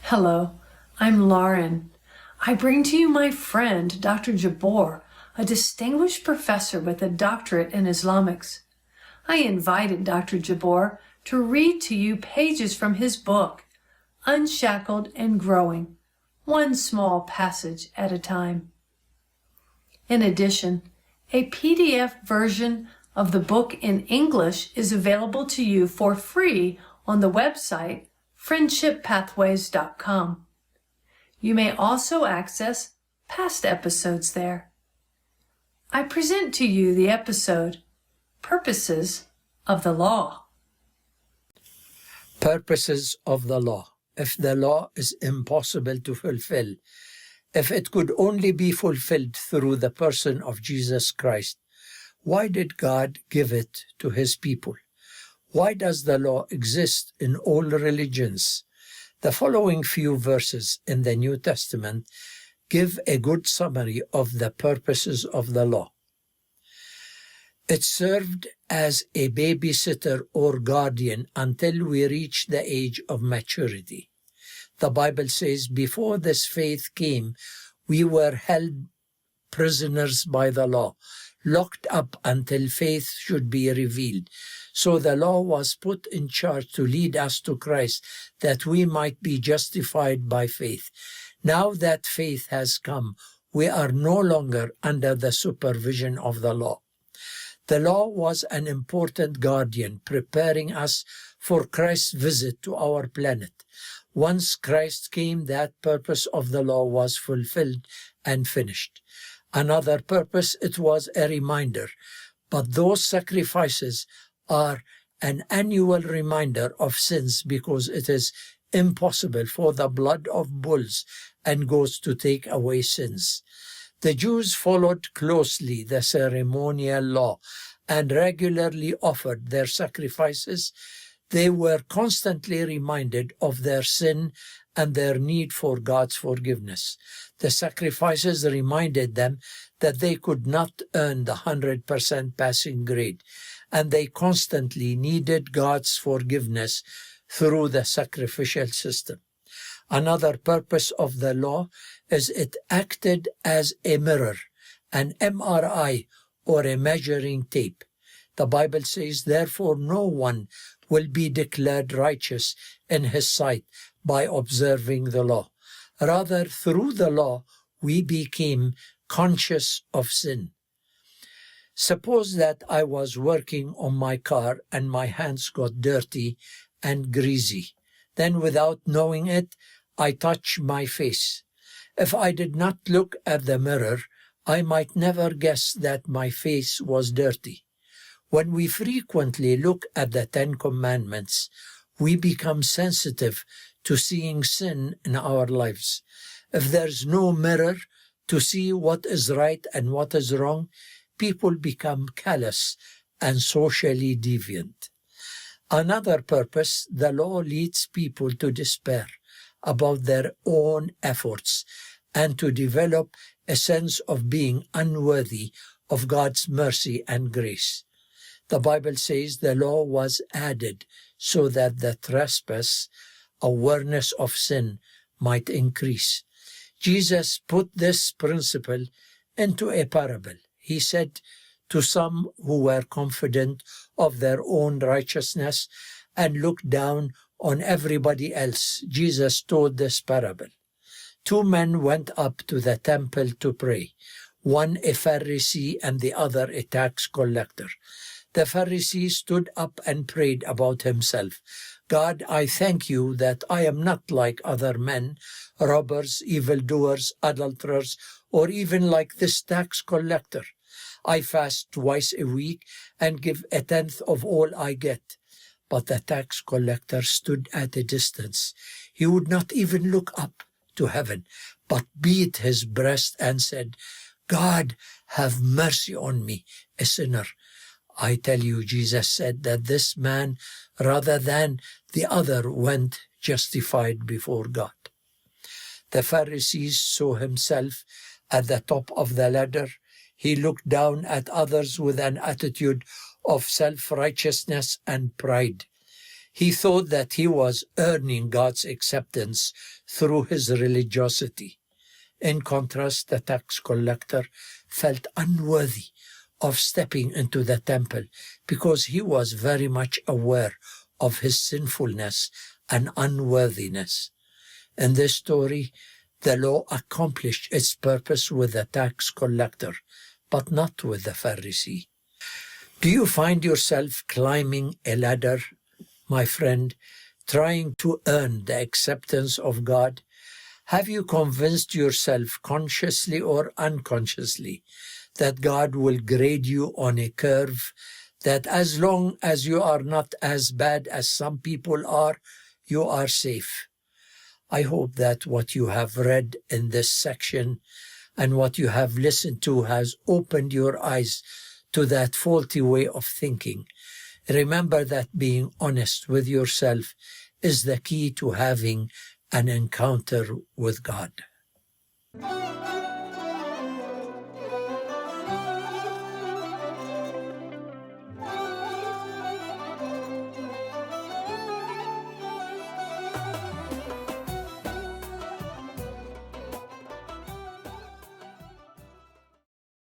Hello, I'm Lauren. I bring to you my friend, Dr. Jabor, a distinguished professor with a doctorate in Islamics. I invited Dr. Jabor to read to you pages from his book, Unshackled and Growing, one small passage at a time. In addition, a PDF version of the book in English is available to you for free on the website friendshippathways.com. You may also access past episodes there. I present to you the episode, Purposes of the Law. Purposes of the law. If the law is impossible to fulfill, if it could only be fulfilled through the person of Jesus Christ, why did God give it to his people? Why does the law exist in all religions? The following few verses in the New Testament give a good summary of the purposes of the law. It served as a babysitter or guardian until we reach the age of maturity. The Bible says, before this faith came, we were held prisoners by the law, locked up until faith should be revealed. So the law was put in charge to lead us to Christ, that we might be justified by faith. Now that faith has come, we are no longer under the supervision of the law. The law was an important guardian, preparing us for Christ's visit to our planet. Once Christ came, that purpose of the law was fulfilled and finished. Another purpose, it was a reminder, but those sacrifices are an annual reminder of sins because it is impossible for the blood of bulls and goats to take away sins. The Jews followed closely the ceremonial law and regularly offered their sacrifices. They were constantly reminded of their sin and their need for God's forgiveness. The sacrifices reminded them that they could not earn the 100% passing grade, and they constantly needed God's forgiveness through the sacrificial system. Another purpose of the law is it acted as a mirror, an MRI, or a measuring tape. The Bible says, therefore no one will be declared righteous in his sight by observing the law. Rather, through the law, we became conscious of sin. Suppose that I was working on my car and my hands got dirty and greasy. Then, without knowing it, I touch my face. If I did not look at the mirror, I might never guess that my face was dirty. When we frequently look at the Ten Commandments, we become sensitive to seeing sin in our lives. If there's no mirror to see what is right and what is wrong, people become callous and socially deviant. Another purpose, the law leads people to despair about their own efforts and to develop a sense of being unworthy of God's mercy and grace. The Bible says the law was added so that the trespass, awareness of sin, might increase. Jesus put this principle into a parable. He said to some who were confident of their own righteousness and looked down on everybody else, Jesus told this parable. 2 men went up to the temple to pray, one a Pharisee and the other a tax collector. The Pharisee stood up and prayed about himself. God, I thank you that I am not like other men, robbers, evildoers, adulterers, or even like this tax collector. I fast twice a week and give 1/10 of all I get. But the tax collector stood at a distance. He would not even look up to heaven, but beat his breast and said, God, have mercy on me, a sinner. I tell you, Jesus said that this man, rather than the other, went justified before God. The Pharisee saw himself at the top of the ladder. He looked down at others with an attitude of self-righteousness and pride. He thought that he was earning God's acceptance through his religiosity. In contrast, the tax collector felt unworthy of stepping into the temple because he was very much aware of his sinfulness and unworthiness. In this story, the law accomplished its purpose with the tax collector, but not with the Pharisee. Do you find yourself climbing a ladder, my friend, trying to earn the acceptance of God? Have you convinced yourself, consciously or unconsciously, that God will grade you on a curve, that as long as you are not as bad as some people are, you are safe? I hope that what you have read in this section and what you have listened to has opened your eyes to that faulty way of thinking. Remember that being honest with yourself is the key to having an encounter with God.